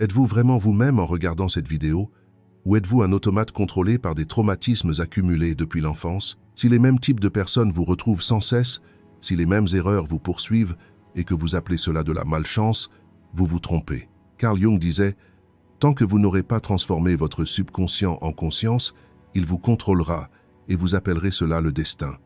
Êtes-vous vraiment vous-même en regardant cette vidéo? Ou êtes-vous un automate contrôlé par des traumatismes accumulés depuis l'enfance? Si les mêmes types de personnes vous retrouvent sans cesse, si les mêmes erreurs vous poursuivent et que vous appelez cela de la malchance, vous vous trompez. Carl Jung disait « Tant que vous n'aurez pas transformé votre subconscient en conscience, il vous contrôlera et vous appellerez cela le destin. »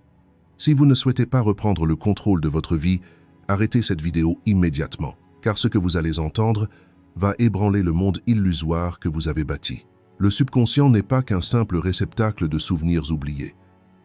Si vous ne souhaitez pas reprendre le contrôle de votre vie, arrêtez cette vidéo immédiatement, car ce que vous allez entendre va ébranler le monde illusoire que vous avez bâti. Le subconscient n'est pas qu'un simple réceptacle de souvenirs oubliés.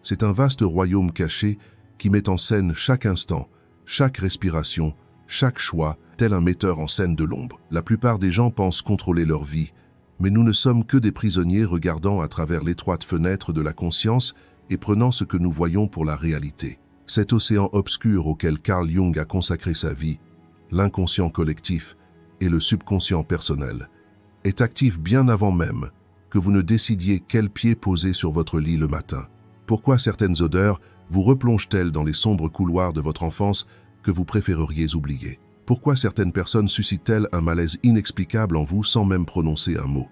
C'est un vaste royaume caché qui met en scène chaque instant, chaque respiration, chaque choix, tel un metteur en scène de l'ombre. La plupart des gens pensent contrôler leur vie, mais nous ne sommes que des prisonniers regardant à travers l'étroite fenêtre de la conscience et prenant ce que nous voyons pour la réalité. Cet océan obscur auquel Carl Jung a consacré sa vie, l'inconscient collectif et le subconscient personnel, est actif bien avant même que vous ne décidiez quel pied poser sur votre lit le matin. Pourquoi certaines odeurs vous replongent-elles dans les sombres couloirs de votre enfance que vous préféreriez oublier? Pourquoi certaines personnes suscitent-elles un malaise inexplicable en vous sans même prononcer un mot?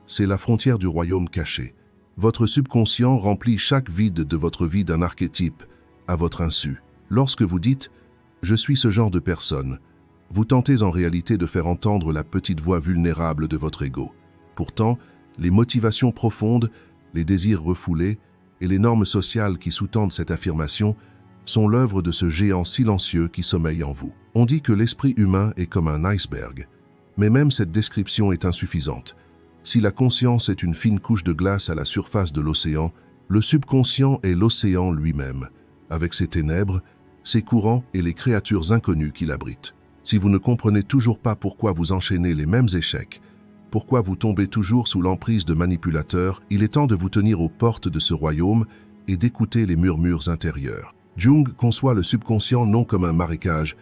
C'est la frontière du royaume caché. Votre subconscient remplit chaque vide de votre vie d'un archétype, à votre insu. Lorsque vous dites « Je suis ce genre de personne », vous tentez en réalité de faire entendre la petite voix vulnérable de votre ego. Pourtant, les motivations profondes, les désirs refoulés et les normes sociales qui sous-tendent cette affirmation sont l'œuvre de ce géant silencieux qui sommeille en vous. On dit que l'esprit humain est comme un iceberg, mais même cette description est insuffisante. Si la conscience est une fine couche de glace à la surface de l'océan, le subconscient est l'océan lui-même, avec ses ténèbres, ses courants et les créatures inconnues qui l'abritent. Si vous ne comprenez toujours pas pourquoi vous enchaînez les mêmes échecs, pourquoi vous tombez toujours sous l'emprise de manipulateurs, il est temps de vous tenir aux portes de ce royaume et d'écouter les murmures intérieurs. Jung conçoit le subconscient non comme un marécage,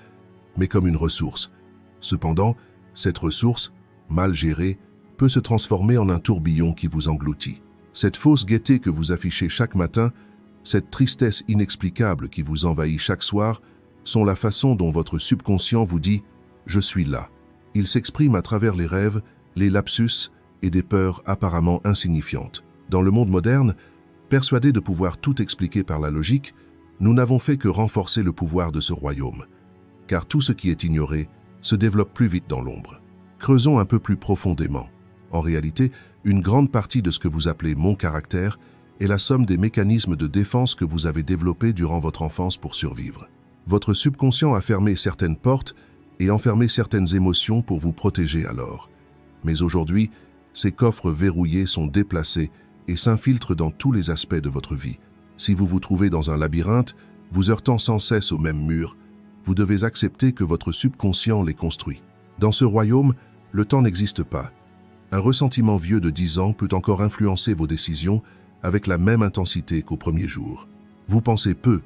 mais comme une ressource. Cependant, cette ressource, mal gérée, peut se transformer en un tourbillon qui vous engloutit. Cette fausse gaieté que vous affichez chaque matin, cette tristesse inexplicable qui vous envahit chaque soir, sont la façon dont votre subconscient vous dit « Je suis là ». Il s'exprime à travers les rêves, les lapsus et des peurs apparemment insignifiantes. Dans le monde moderne, persuadés de pouvoir tout expliquer par la logique, nous n'avons fait que renforcer le pouvoir de ce royaume. Car tout ce qui est ignoré se développe plus vite dans l'ombre. Creusons un peu plus profondément. En réalité, une grande partie de ce que vous appelez « mon caractère » est la somme des mécanismes de défense que vous avez développés durant votre enfance pour survivre. Votre subconscient a fermé certaines portes et enfermé certaines émotions pour vous protéger alors. Mais aujourd'hui, ces coffres verrouillés sont déplacés et s'infiltrent dans tous les aspects de votre vie. Si vous vous trouvez dans un labyrinthe, vous heurtant sans cesse au même mur, vous devez accepter que votre subconscient les construit. Dans ce royaume, le temps n'existe pas. Un ressentiment vieux de 10 ans peut encore influencer vos décisions avec la même intensité qu'au premier jour. Vous pensez peu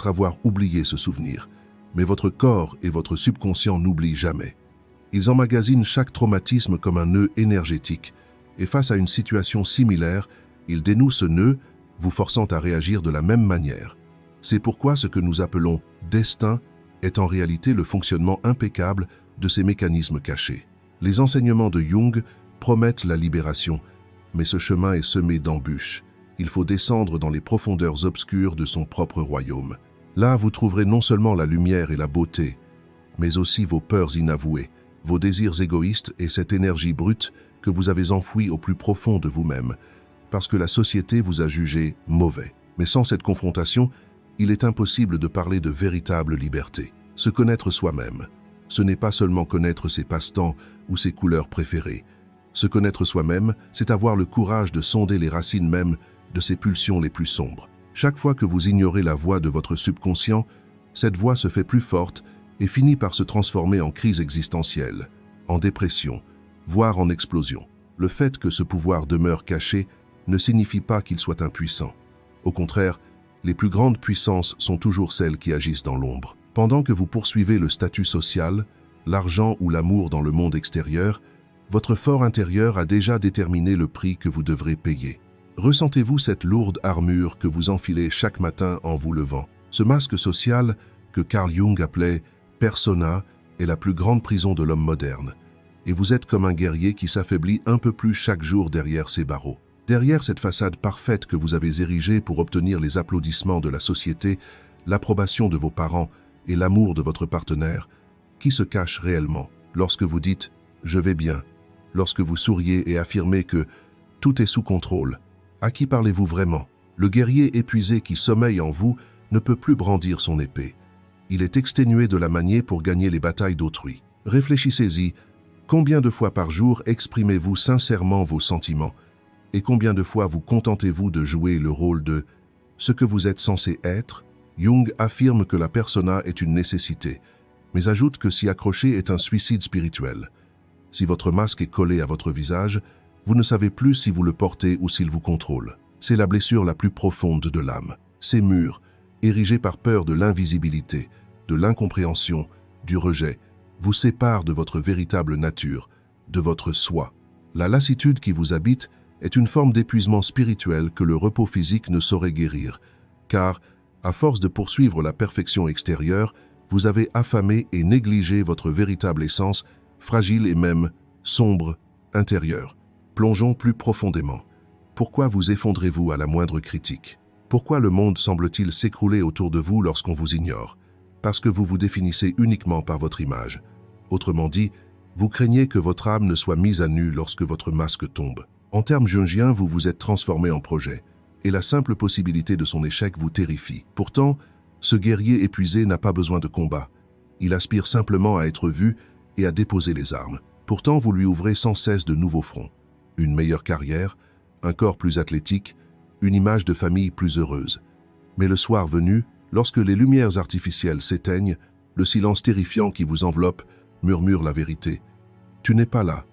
avoir oublié ce souvenir, mais votre corps et votre subconscient n'oublient jamais. Ils emmagasinent chaque traumatisme comme un nœud énergétique, et face à une situation similaire, ils dénouent ce nœud, vous forçant à réagir de la même manière. C'est pourquoi ce que nous appelons « destin » est en réalité le fonctionnement impeccable de ces mécanismes cachés. Les enseignements de Jung promettent la libération, mais ce chemin est semé d'embûches. Il faut descendre dans les profondeurs obscures de son propre royaume. Là, vous trouverez non seulement la lumière et la beauté, mais aussi vos peurs inavouées, vos désirs égoïstes et cette énergie brute que vous avez enfouie au plus profond de vous-même, parce que la société vous a jugé mauvais. Mais sans cette confrontation, il est impossible de parler de véritable liberté. Se connaître soi-même, ce n'est pas seulement connaître ses passe-temps ou ses couleurs préférées. Se connaître soi-même, c'est avoir le courage de sonder les racines même de ses pulsions les plus sombres. Chaque fois que vous ignorez la voix de votre subconscient, cette voix se fait plus forte et finit par se transformer en crise existentielle, en dépression, voire en explosion. Le fait que ce pouvoir demeure caché ne signifie pas qu'il soit impuissant. Au contraire, les plus grandes puissances sont toujours celles qui agissent dans l'ombre. Pendant que vous poursuivez le statut social, l'argent ou l'amour dans le monde extérieur, votre fort intérieur a déjà déterminé le prix que vous devrez payer. Ressentez-vous cette lourde armure que vous enfilez chaque matin en vous levant? Ce masque social, que Carl Jung appelait « persona », est la plus grande prison de l'homme moderne. et vous êtes comme un guerrier qui s'affaiblit un peu plus chaque jour derrière ses barreaux. Derrière cette façade parfaite que vous avez érigée pour obtenir les applaudissements de la société, l'approbation de vos parents et l'amour de votre partenaire, qui se cache réellement lorsque vous dites « je vais bien », lorsque vous souriez et affirmez que tout est sous contrôle? À qui parlez-vous vraiment? Le guerrier épuisé qui sommeille en vous ne peut plus brandir son épée. Il est exténué de la manier pour gagner les batailles d'autrui. Réfléchissez-y, combien de fois par jour exprimez-vous sincèrement vos sentiments? Et combien de fois vous contentez-vous de jouer le rôle de ce que vous êtes censé être? Jung affirme que la persona est une nécessité, mais ajoute que s'y accrocher est un suicide spirituel. Si votre masque est collé à votre visage, vous ne savez plus si vous le portez ou s'il vous contrôle. C'est la blessure la plus profonde de l'âme. Ces murs, érigés par peur de l'invisibilité, de l'incompréhension, du rejet, vous séparent de votre véritable nature, de votre soi. La lassitude qui vous habite est une forme d'épuisement spirituel que le repos physique ne saurait guérir, car, à force de poursuivre la perfection extérieure, vous avez affamé et négligé votre véritable essence, fragile et même sombre, intérieure. Plongeons plus profondément. Pourquoi vous effondrez-vous à la moindre critique? Pourquoi le monde semble-t-il s'écrouler autour de vous lorsqu'on vous ignore? Parce que vous vous définissez uniquement par votre image. Autrement dit, vous craignez que votre âme ne soit mise à nu lorsque votre masque tombe. En termes jungiens, vous vous êtes transformé en projet, et la simple possibilité de son échec vous terrifie. Pourtant, ce guerrier épuisé n'a pas besoin de combat. Il aspire simplement à être vu et à déposer les armes. Pourtant, vous lui ouvrez sans cesse de nouveaux fronts. Une meilleure carrière, un corps plus athlétique, une image de famille plus heureuse. Mais le soir venu, lorsque les lumières artificielles s'éteignent, le silence terrifiant qui vous enveloppe murmure la vérité. Tu n'es pas là.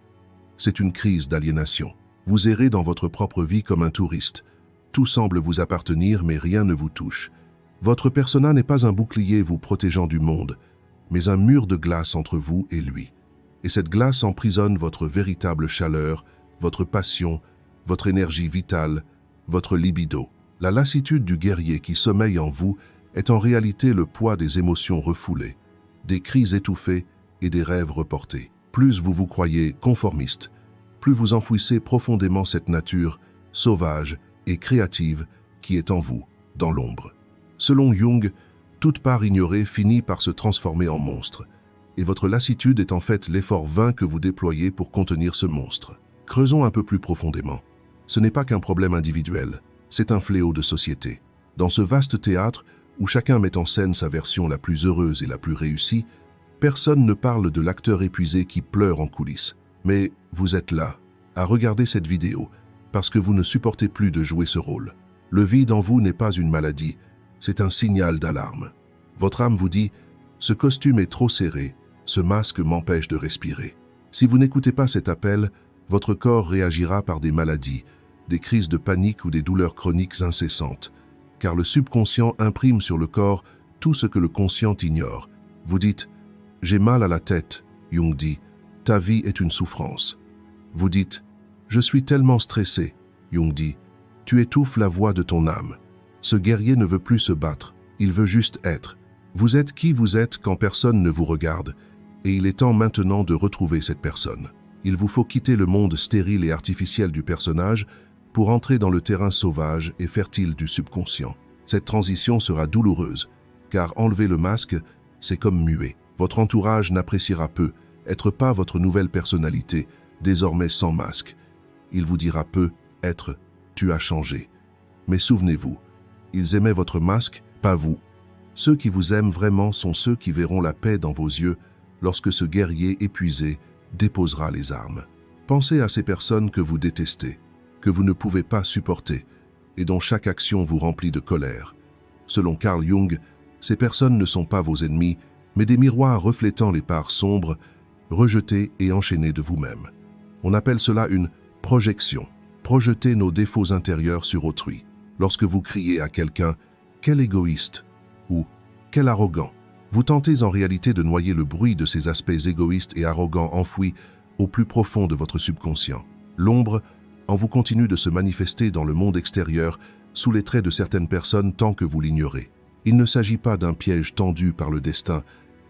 C'est une crise d'aliénation. Vous errez dans votre propre vie comme un touriste. Tout semble vous appartenir, mais rien ne vous touche. Votre persona n'est pas un bouclier vous protégeant du monde, mais un mur de glace entre vous et lui. Et cette glace emprisonne votre véritable chaleur, votre passion, votre énergie vitale, votre libido. La lassitude du guerrier qui sommeille en vous est en réalité le poids des émotions refoulées, des cris étouffés et des rêves reportés. Plus vous vous croyez conformiste, plus vous enfouissez profondément cette nature sauvage et créative qui est en vous, dans l'ombre. Selon Jung, toute part ignorée finit par se transformer en monstre, et votre lassitude est en fait l'effort vain que vous déployez pour contenir ce monstre. Creusons un peu plus profondément. Ce n'est pas qu'un problème individuel, c'est un fléau de société. Dans ce vaste théâtre, où chacun met en scène sa version la plus heureuse et la plus réussie, personne ne parle de l'acteur épuisé qui pleure en coulisses. Mais vous êtes là, à regarder cette vidéo, parce que vous ne supportez plus de jouer ce rôle. Le vide en vous n'est pas une maladie, c'est un signal d'alarme. Votre âme vous dit « Ce costume est trop serré, ce masque m'empêche de respirer ». Si vous n'écoutez pas cet appel, votre corps réagira par des maladies, des crises de panique ou des douleurs chroniques incessantes, car le subconscient imprime sur le corps tout ce que le conscient ignore. Vous dites « J'ai mal à la tête », Jung dit « Ta vie est une souffrance ». Vous dites « Je suis tellement stressé », Jung dit « Tu étouffes la voix de ton âme ». Ce guerrier ne veut plus se battre, il veut juste être. Vous êtes qui vous êtes quand personne ne vous regarde, et il est temps maintenant de retrouver cette personne. Il vous faut quitter le monde stérile et artificiel du personnage pour entrer dans le terrain sauvage et fertile du subconscient. Cette transition sera douloureuse, car enlever le masque, c'est comme muer. Votre entourage n'appréciera peu, être pas votre nouvelle personnalité, désormais sans masque. Il vous dira peu, être, tu as changé. Mais souvenez-vous, ils aimaient votre masque, pas vous. Ceux qui vous aiment vraiment sont ceux qui verront la paix dans vos yeux lorsque ce guerrier épuisé déposera les armes. Pensez à ces personnes que vous détestez, que vous ne pouvez pas supporter et dont chaque action vous remplit de colère. Selon Carl Jung, ces personnes ne sont pas vos ennemis, mais des miroirs reflétant les parts sombres, rejetées et enchaînées de vous-même. On appelle cela une projection. Projeter nos défauts intérieurs sur autrui. Lorsque vous criez à quelqu'un « quel égoïste » ou « quel arrogant », vous tentez en réalité de noyer le bruit de ces aspects égoïstes et arrogants enfouis au plus profond de votre subconscient. L'ombre en vous continue de se manifester dans le monde extérieur sous les traits de certaines personnes tant que vous l'ignorez. Il ne s'agit pas d'un piège tendu par le destin,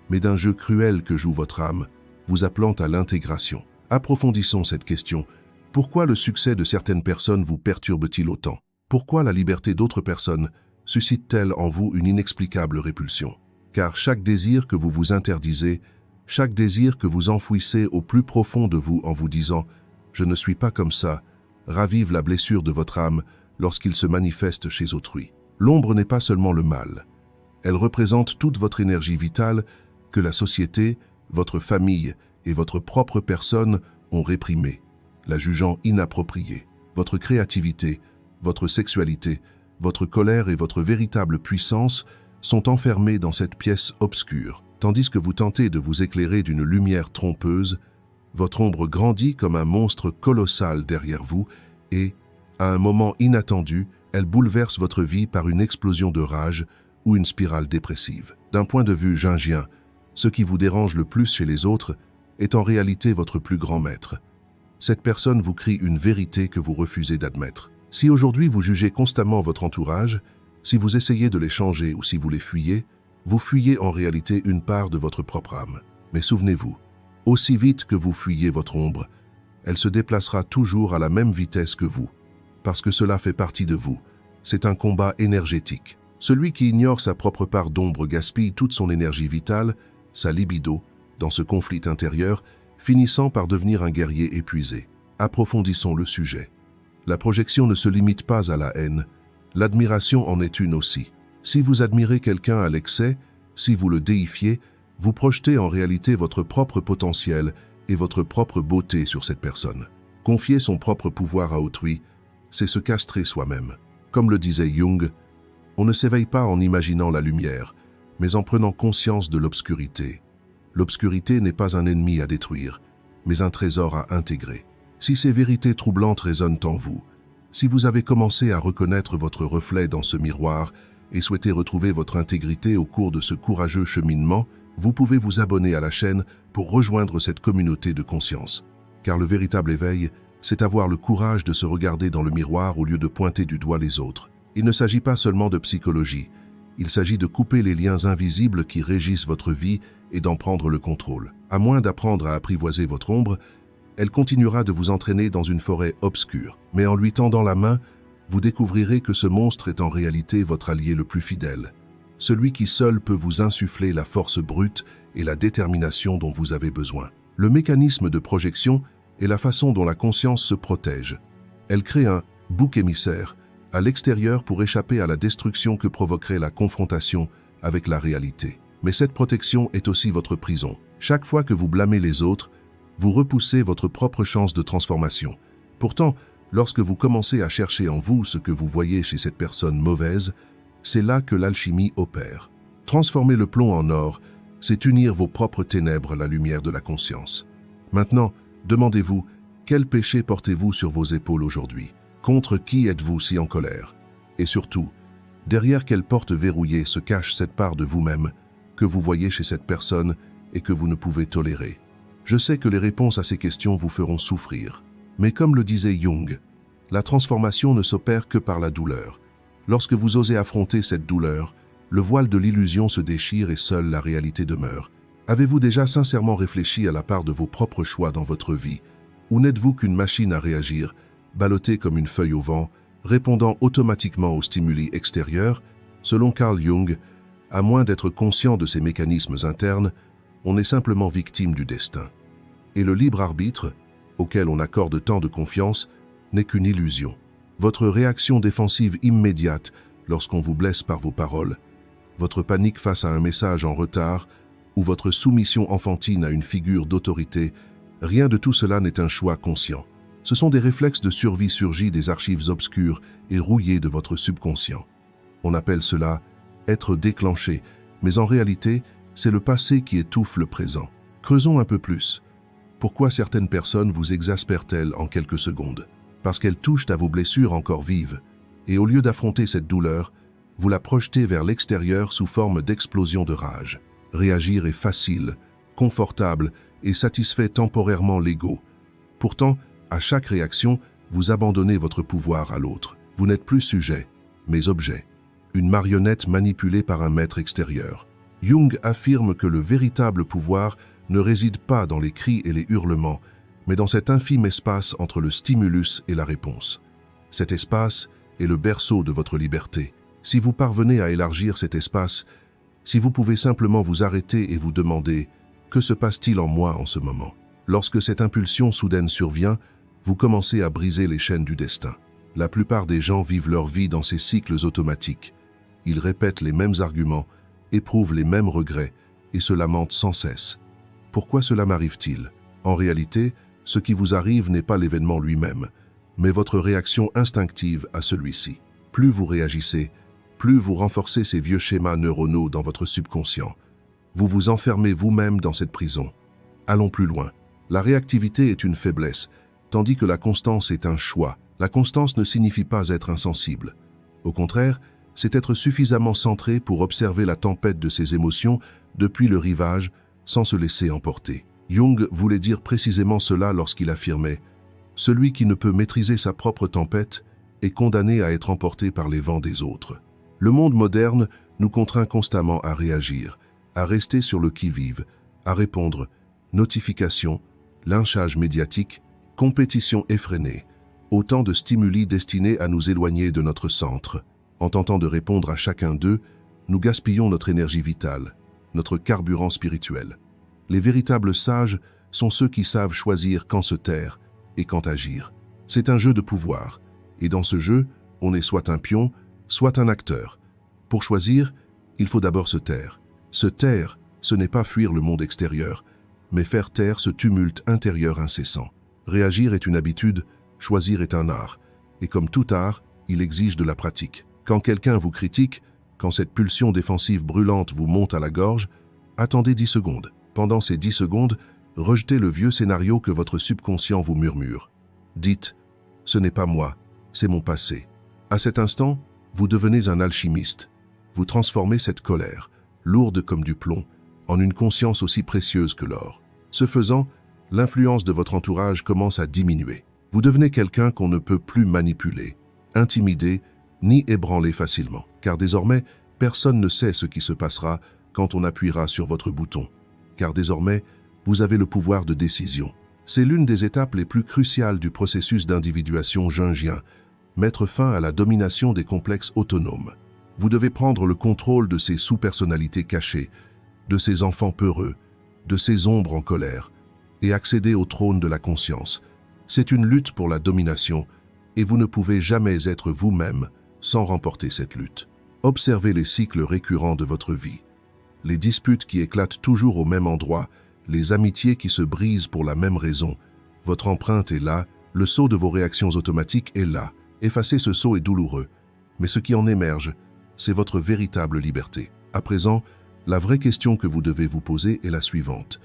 mais d'un jeu cruel que joue votre âme, vous appelant à l'intégration. Approfondissons cette question. Pourquoi le succès de certaines personnes vous perturbe-t-il autant? Pourquoi la liberté d'autres personnes suscite-t-elle en vous une inexplicable répulsion? Car chaque désir que vous vous interdisez, chaque désir que vous enfouissez au plus profond de vous en vous disant « je ne suis pas comme ça », ravive la blessure de votre âme lorsqu'il se manifeste chez autrui. L'ombre n'est pas seulement le mal. Elle représente toute votre énergie vitale que la société, votre famille et votre propre personne ont réprimée, la jugeant inappropriée. Votre créativité, votre sexualité, votre colère et votre véritable puissance sont enfermés dans cette pièce obscure. Tandis que vous tentez de vous éclairer d'une lumière trompeuse, votre ombre grandit comme un monstre colossal derrière vous et, à un moment inattendu, elle bouleverse votre vie par une explosion de rage ou une spirale dépressive. D'un point de vue jungien, ce qui vous dérange le plus chez les autres est en réalité votre plus grand maître. Cette personne vous crie une vérité que vous refusez d'admettre. Si aujourd'hui vous jugez constamment votre entourage, si vous essayez de les changer ou si vous vous fuyez en réalité une part de votre propre âme. Mais souvenez-vous, aussi vite que vous fuyez votre ombre, elle se déplacera toujours à la même vitesse que vous, parce que cela fait partie de vous. C'est un combat énergétique. Celui qui ignore sa propre part d'ombre gaspille toute son énergie vitale, sa libido, dans ce conflit intérieur, finissant par devenir un guerrier épuisé. Approfondissons le sujet. La projection ne se limite pas à la haine, l'admiration en est une aussi. Si vous admirez quelqu'un à l'excès, si vous le déifiez, vous projetez en réalité votre propre potentiel et votre propre beauté sur cette personne. Confier son propre pouvoir à autrui, c'est se castrer soi-même. Comme le disait Jung, on ne s'éveille pas en imaginant la lumière, mais en prenant conscience de l'obscurité. L'obscurité n'est pas un ennemi à détruire, mais un trésor à intégrer. Si ces vérités troublantes résonnent en vous, si vous avez commencé à reconnaître votre reflet dans ce miroir et souhaitez retrouver votre intégrité au cours de ce courageux cheminement, vous pouvez vous abonner à la chaîne pour rejoindre cette communauté de conscience. Car le véritable éveil, c'est avoir le courage de se regarder dans le miroir au lieu de pointer du doigt les autres. Il ne s'agit pas seulement de psychologie, il s'agit de couper les liens invisibles qui régissent votre vie et d'en prendre le contrôle. À moins d'apprendre à apprivoiser votre ombre, elle continuera de vous entraîner dans une forêt obscure. Mais en lui tendant la main, vous découvrirez que ce monstre est en réalité votre allié le plus fidèle. Celui qui seul peut vous insuffler la force brute et la détermination dont vous avez besoin. Le mécanisme de projection est la façon dont la conscience se protège. Elle crée un bouc émissaire à l'extérieur pour échapper à la destruction que provoquerait la confrontation avec la réalité. Mais cette protection est aussi votre prison. Chaque fois que vous blâmez les autres, vous repoussez votre propre chance de transformation. Pourtant, lorsque vous commencez à chercher en vous ce que vous voyez chez cette personne mauvaise, c'est là que l'alchimie opère. Transformer le plomb en or, c'est unir vos propres ténèbres à la lumière de la conscience. Maintenant, demandez-vous, quel péché portez-vous sur vos épaules aujourd'hui? Contre qui êtes-vous si en colère? Et surtout, derrière quelle porte verrouillée se cache cette part de vous-même que vous voyez chez cette personne et que vous ne pouvez tolérer? Je sais que les réponses à ces questions vous feront souffrir. Mais comme le disait Jung, la transformation ne s'opère que par la douleur. Lorsque vous osez affronter cette douleur, le voile de l'illusion se déchire et seule la réalité demeure. Avez-vous déjà sincèrement réfléchi à la part de vos propres choix dans votre vie? Ou n'êtes-vous qu'une machine à réagir, ballottée comme une feuille au vent, répondant automatiquement aux stimuli extérieurs? Selon Carl Jung, à moins d'être conscient de ces mécanismes internes, on est simplement victime du destin. Et le libre arbitre, auquel on accorde tant de confiance, n'est qu'une illusion. Votre réaction défensive immédiate lorsqu'on vous blesse par vos paroles, votre panique face à un message en retard ou votre soumission enfantine à une figure d'autorité, rien de tout cela n'est un choix conscient. Ce sont des réflexes de survie surgis des archives obscures et rouillées de votre subconscient. On appelle cela « être déclenché », mais en réalité, c'est le passé qui étouffe le présent. Creusons un peu plus. Pourquoi certaines personnes vous exaspèrent-elles en quelques secondes? Parce qu'elles touchent à vos blessures encore vives, et au lieu d'affronter cette douleur, vous la projetez vers l'extérieur sous forme d'explosion de rage. Réagir est facile, confortable et satisfait temporairement l'ego. Pourtant, à chaque réaction, vous abandonnez votre pouvoir à l'autre. Vous n'êtes plus sujet, mais objet. Une marionnette manipulée par un maître extérieur. Jung affirme que le véritable pouvoir ne réside pas dans les cris et les hurlements, mais dans cet infime espace entre le stimulus et la réponse. Cet espace est le berceau de votre liberté. Si vous parvenez à élargir cet espace, si vous pouvez simplement vous arrêter et vous demander « Que se passe-t-il en moi en ce moment ?» Lorsque cette impulsion soudaine survient, vous commencez à briser les chaînes du destin. La plupart des gens vivent leur vie dans ces cycles automatiques. Ils répètent les mêmes arguments, éprouvent les mêmes regrets et se lamentent sans cesse. Pourquoi cela m'arrive-t-il? En réalité, ce qui vous arrive n'est pas l'événement lui-même, mais votre réaction instinctive à celui-ci. Plus vous réagissez, plus vous renforcez ces vieux schémas neuronaux dans votre subconscient. Vous vous enfermez vous-même dans cette prison. Allons plus loin. La réactivité est une faiblesse, tandis que la constance est un choix. La constance ne signifie pas être insensible. Au contraire, c'est être suffisamment centré pour observer la tempête de ses émotions depuis le rivage sans se laisser emporter. Jung voulait dire précisément cela lorsqu'il affirmait « Celui qui ne peut maîtriser sa propre tempête est condamné à être emporté par les vents des autres ». Le monde moderne nous contraint constamment à réagir, à rester sur le qui-vive, à répondre notifications, lynchage médiatique, compétition effrénée, autant de stimuli destinés à nous éloigner de notre centre. En tentant de répondre à chacun d'eux, nous gaspillons notre énergie vitale, notre carburant spirituel. Les véritables sages sont ceux qui savent choisir quand se taire et quand agir. C'est un jeu de pouvoir, et dans ce jeu, on est soit un pion, soit un acteur. Pour choisir, il faut d'abord se taire. Se taire, ce n'est pas fuir le monde extérieur, mais faire taire ce tumulte intérieur incessant. Réagir est une habitude, choisir est un art, et comme tout art, il exige de la pratique. Quand quelqu'un vous critique, quand cette pulsion défensive brûlante vous monte à la gorge, attendez 10 secondes. Pendant ces 10 secondes, rejetez le vieux scénario que votre subconscient vous murmure. Dites « Ce n'est pas moi, c'est mon passé ». À cet instant, vous devenez un alchimiste. Vous transformez cette colère, lourde comme du plomb, en une conscience aussi précieuse que l'or. Ce faisant, l'influence de votre entourage commence à diminuer. Vous devenez quelqu'un qu'on ne peut plus manipuler, intimider, ni ébranler facilement. Car désormais, personne ne sait ce qui se passera quand on appuiera sur votre bouton. Car désormais, vous avez le pouvoir de décision. C'est l'une des étapes les plus cruciales du processus d'individuation jungien, mettre fin à la domination des complexes autonomes. Vous devez prendre le contrôle de ces sous-personnalités cachées, de ces enfants peureux, de ces ombres en colère, et accéder au trône de la conscience. C'est une lutte pour la domination, et vous ne pouvez jamais être vous-même sans remporter cette lutte. Observez les cycles récurrents de votre vie. Les disputes qui éclatent toujours au même endroit, les amitiés qui se brisent pour la même raison. Votre empreinte est là, le sceau de vos réactions automatiques est là. Effacer ce sceau est douloureux, mais ce qui en émerge, c'est votre véritable liberté. À présent, la vraie question que vous devez vous poser est la suivante.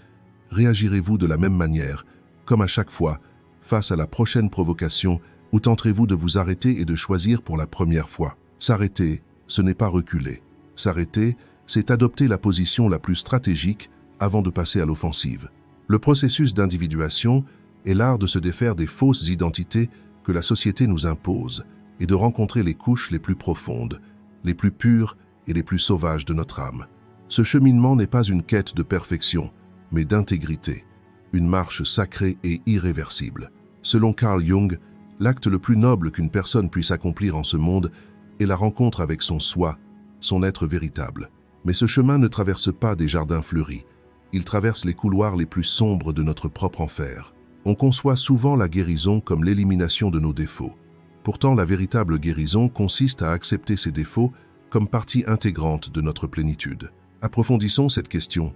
Réagirez-vous de la même manière, comme à chaque fois, face à la prochaine provocation, ou tenterez-vous de vous arrêter et de choisir pour la première fois? S'arrêter, ce n'est pas reculer. S'arrêter, c'est adopter la position la plus stratégique avant de passer à l'offensive. Le processus d'individuation est l'art de se défaire des fausses identités que la société nous impose et de rencontrer les couches les plus profondes, les plus pures et les plus sauvages de notre âme. Ce cheminement n'est pas une quête de perfection, mais d'intégrité, une marche sacrée et irréversible. Selon Carl Jung, l'acte le plus noble qu'une personne puisse accomplir en ce monde est la rencontre avec son soi, son être véritable. Mais ce chemin ne traverse pas des jardins fleuris, il traverse les couloirs les plus sombres de notre propre enfer. On conçoit souvent la guérison comme l'élimination de nos défauts. Pourtant, la véritable guérison consiste à accepter ces défauts comme partie intégrante de notre plénitude. Approfondissons cette question.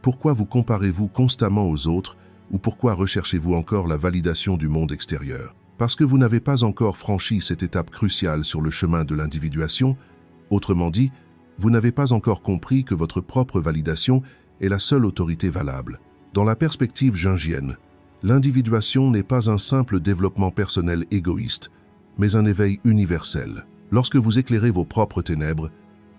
Pourquoi vous comparez-vous constamment aux autres ou pourquoi recherchez-vous encore la validation du monde extérieur? Parce que vous n'avez pas encore franchi cette étape cruciale sur le chemin de l'individuation. Autrement dit, vous n'avez pas encore compris que votre propre validation est la seule autorité valable. Dans la perspective jungienne, l'individuation n'est pas un simple développement personnel égoïste, mais un éveil universel. Lorsque vous éclairez vos propres ténèbres,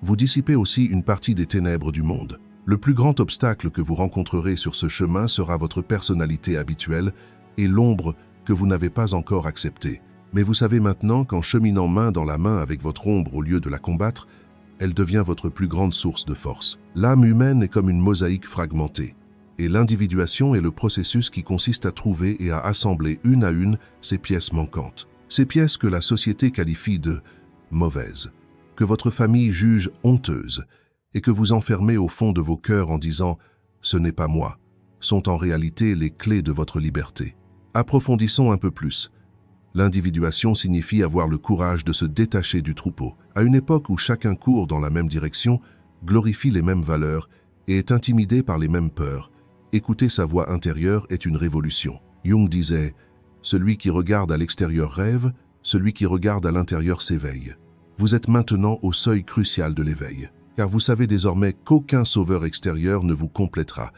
vous dissipez aussi une partie des ténèbres du monde. Le plus grand obstacle que vous rencontrerez sur ce chemin sera votre personnalité habituelle et l'ombre que vous n'avez pas encore acceptée. Mais vous savez maintenant qu'en cheminant main dans la main avec votre ombre au lieu de la combattre, elle devient votre plus grande source de force. L'âme humaine est comme une mosaïque fragmentée. Et l'individuation est le processus qui consiste à trouver et à assembler une à une ces pièces manquantes. Ces pièces que la société qualifie de mauvaises, que votre famille juge honteuses et que vous enfermez au fond de vos cœurs en disant « ce n'est pas moi », sont en réalité les clés de votre liberté. Approfondissons un peu plus. L'individuation signifie avoir le courage de se détacher du troupeau. À une époque où chacun court dans la même direction, glorifie les mêmes valeurs et est intimidé par les mêmes peurs, écouter sa voix intérieure est une révolution. Jung disait « Celui qui regarde à l'extérieur rêve, celui qui regarde à l'intérieur s'éveille ». Vous êtes maintenant au seuil crucial de l'éveil, car vous savez désormais qu'aucun sauveur extérieur ne vous complétera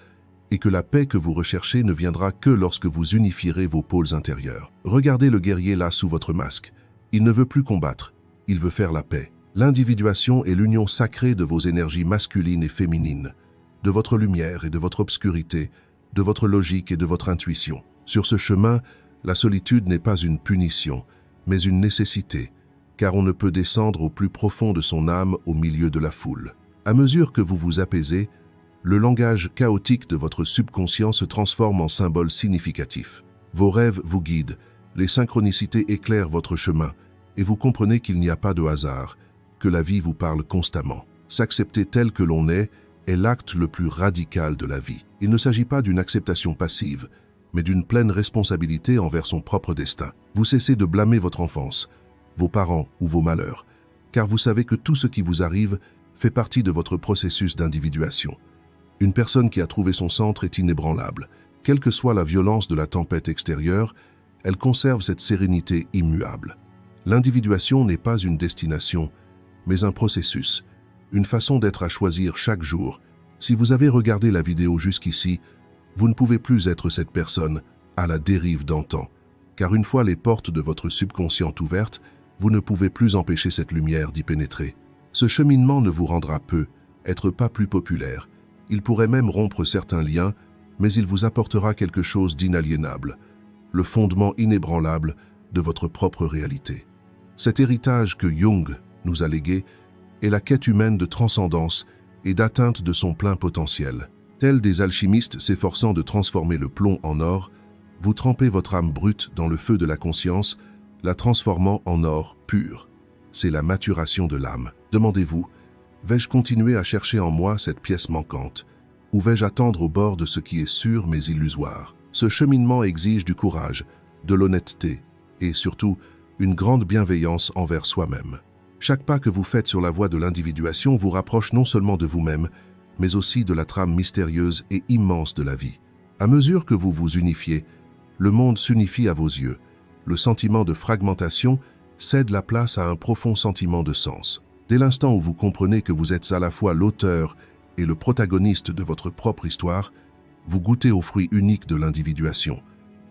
et que la paix que vous recherchez ne viendra que lorsque vous unifierez vos pôles intérieurs. Regardez le guerrier là sous votre masque. Il ne veut plus combattre, il veut faire la paix. L'individuation est l'union sacrée de vos énergies masculines et féminines, de votre lumière et de votre obscurité, de votre logique et de votre intuition. Sur ce chemin, la solitude n'est pas une punition, mais une nécessité, car on ne peut descendre au plus profond de son âme au milieu de la foule. À mesure que vous vous apaisez, le langage chaotique de votre subconscient se transforme en symboles significatifs. Vos rêves vous guident, les synchronicités éclairent votre chemin, et vous comprenez qu'il n'y a pas de hasard, que la vie vous parle constamment. S'accepter tel que l'on est l'acte le plus radical de la vie. Il ne s'agit pas d'une acceptation passive, mais d'une pleine responsabilité envers son propre destin. Vous cessez de blâmer votre enfance, vos parents ou vos malheurs, car vous savez que tout ce qui vous arrive fait partie de votre processus d'individuation. Une personne qui a trouvé son centre est inébranlable. Quelle que soit la violence de la tempête extérieure, elle conserve cette sérénité immuable. L'individuation n'est pas une destination, mais un processus, une façon d'être à choisir chaque jour. Si vous avez regardé la vidéo jusqu'ici, vous ne pouvez plus être cette personne à la dérive d'antan, car une fois les portes de votre subconscient ouvertes, vous ne pouvez plus empêcher cette lumière d'y pénétrer. Ce cheminement ne vous rendra peu, être pas plus populaire. Il pourrait même rompre certains liens, mais il vous apportera quelque chose d'inaliénable, le fondement inébranlable de votre propre réalité. Cet héritage que Jung nous a légué est la quête humaine de transcendance et d'atteinte de son plein potentiel. Tels des alchimistes s'efforçant de transformer le plomb en or, vous trempez votre âme brute dans le feu de la conscience, la transformant en or pur. C'est la maturation de l'âme. Demandez-vous, vais-je continuer à chercher en moi cette pièce manquante, ou vais-je attendre au bord de ce qui est sûr mais illusoire? Ce cheminement exige du courage, de l'honnêteté et surtout une grande bienveillance envers soi-même. Chaque pas que vous faites sur la voie de l'individuation vous rapproche non seulement de vous-même, mais aussi de la trame mystérieuse et immense de la vie. À mesure que vous vous unifiez, le monde s'unifie à vos yeux. Le sentiment de fragmentation cède la place à un profond sentiment de sens. Dès l'instant où vous comprenez que vous êtes à la fois l'auteur et le protagoniste de votre propre histoire, vous goûtez au fruit unique de l'individuation.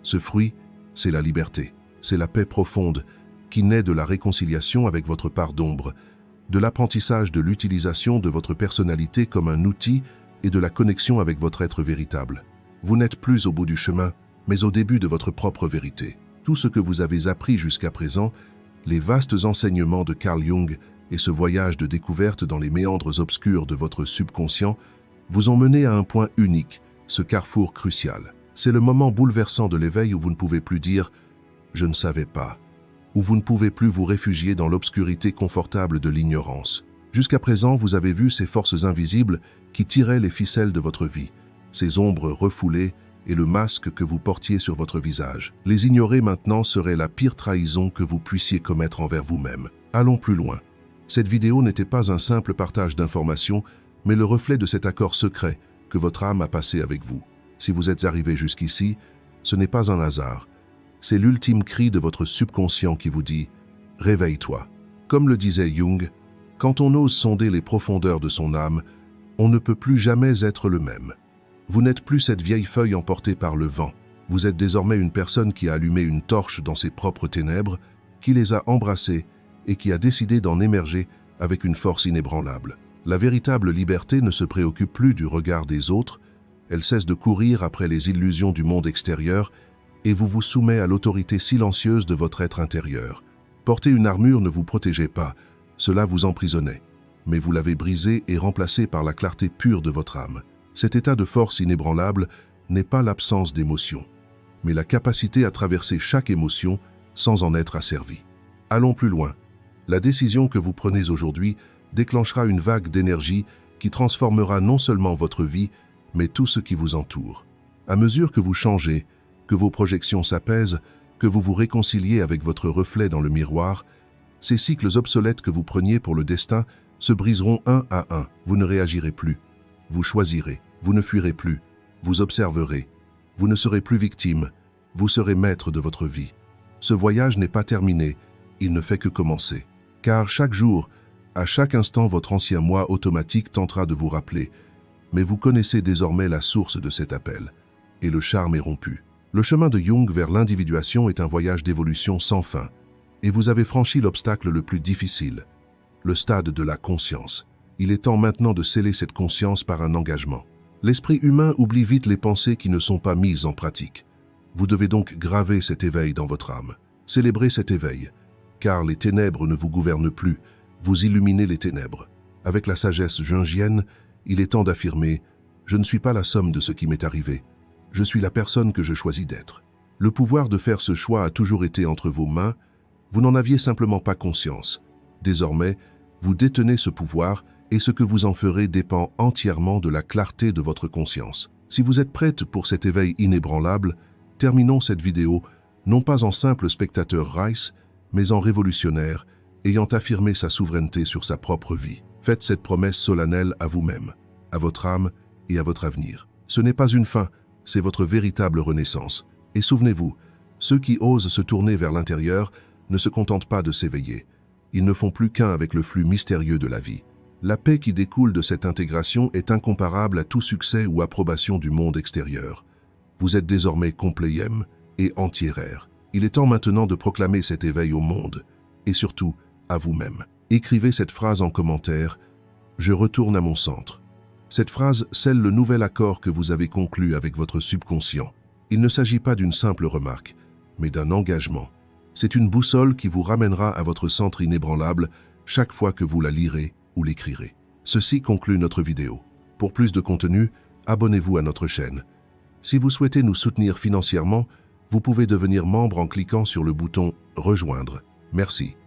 Ce fruit, c'est la liberté, c'est la paix profonde qui naît de la réconciliation avec votre part d'ombre, de l'apprentissage de l'utilisation de votre personnalité comme un outil et de la connexion avec votre être véritable. Vous n'êtes plus au bout du chemin, mais au début de votre propre vérité. Tout ce que vous avez appris jusqu'à présent, les vastes enseignements de Carl Jung et ce voyage de découverte dans les méandres obscurs de votre subconscient vous ont mené à un point unique, ce carrefour crucial. C'est le moment bouleversant de l'éveil où vous ne pouvez plus dire « je ne savais pas », où vous ne pouvez plus vous réfugier dans l'obscurité confortable de l'ignorance. Jusqu'à présent, vous avez vu ces forces invisibles qui tiraient les ficelles de votre vie, ces ombres refoulées et le masque que vous portiez sur votre visage. Les ignorer maintenant serait la pire trahison que vous puissiez commettre envers vous-même. Allons plus loin. Cette vidéo n'était pas un simple partage d'informations, mais le reflet de cet accord secret que votre âme a passé avec vous. Si vous êtes arrivé jusqu'ici, ce n'est pas un hasard. C'est l'ultime cri de votre subconscient qui vous dit « Réveille-toi ». Comme le disait Jung, quand on ose sonder les profondeurs de son âme, on ne peut plus jamais être le même. Vous n'êtes plus cette vieille feuille emportée par le vent. Vous êtes désormais une personne qui a allumé une torche dans ses propres ténèbres, qui les a embrassées et qui a décidé d'en émerger avec une force inébranlable. La véritable liberté ne se préoccupe plus du regard des autres, elle cesse de courir après les illusions du monde extérieur et vous vous soumet à l'autorité silencieuse de votre être intérieur. Porter une armure ne vous protégeait pas, cela vous emprisonnait, mais vous l'avez brisée et remplacée par la clarté pure de votre âme. Cet état de force inébranlable n'est pas l'absence d'émotion, mais la capacité à traverser chaque émotion sans en être asservi. Allons plus loin. La décision que vous prenez aujourd'hui déclenchera une vague d'énergie qui transformera non seulement votre vie, mais tout ce qui vous entoure. À mesure que vous changez, que vos projections s'apaisent, que vous vous réconciliez avec votre reflet dans le miroir, ces cycles obsolètes que vous preniez pour le destin se briseront un à un. Vous ne réagirez plus. Vous choisirez. Vous ne fuirez plus. Vous observerez. Vous ne serez plus victime. Vous serez maître de votre vie. Ce voyage n'est pas terminé. Il ne fait que commencer. Car chaque jour, à chaque instant, votre ancien moi automatique tentera de vous rappeler. Mais vous connaissez désormais la source de cet appel. Et le charme est rompu. Le chemin de Jung vers l'individuation est un voyage d'évolution sans fin. Et vous avez franchi l'obstacle le plus difficile, le stade de la conscience. Il est temps maintenant de sceller cette conscience par un engagement. L'esprit humain oublie vite les pensées qui ne sont pas mises en pratique. Vous devez donc graver cet éveil dans votre âme. Célébrez cet éveil, car les ténèbres ne vous gouvernent plus, vous illuminez les ténèbres. Avec la sagesse jungienne, il est temps d'affirmer « Je ne suis pas la somme de ce qui m'est arrivé. Je suis la personne que je choisis d'être. » Le pouvoir de faire ce choix a toujours été entre vos mains, vous n'en aviez simplement pas conscience. Désormais, vous détenez ce pouvoir et ce que vous en ferez dépend entièrement de la clarté de votre conscience. Si vous êtes prête pour cet éveil inébranlable, terminons cette vidéo non pas en simple spectateur Rice, mais en révolutionnaire, ayant affirmé sa souveraineté sur sa propre vie. Faites cette promesse solennelle à vous-même, à votre âme et à votre avenir. Ce n'est pas une fin, c'est votre véritable renaissance. Et souvenez-vous, ceux qui osent se tourner vers l'intérieur ne se contentent pas de s'éveiller. Ils ne font plus qu'un avec le flux mystérieux de la vie. La paix qui découle de cette intégration est incomparable à tout succès ou approbation du monde extérieur. Vous êtes désormais complet et entière. Il est temps maintenant de proclamer cet éveil au monde, et surtout à vous-même. Écrivez cette phrase en commentaire « Je retourne à mon centre ». Cette phrase scelle le nouvel accord que vous avez conclu avec votre subconscient. Il ne s'agit pas d'une simple remarque, mais d'un engagement. C'est une boussole qui vous ramènera à votre centre inébranlable chaque fois que vous la lirez ou l'écrirez. Ceci conclut notre vidéo. Pour plus de contenu, abonnez-vous à notre chaîne. Si vous souhaitez nous soutenir financièrement, vous pouvez devenir membre en cliquant sur le bouton « Rejoindre ». Merci.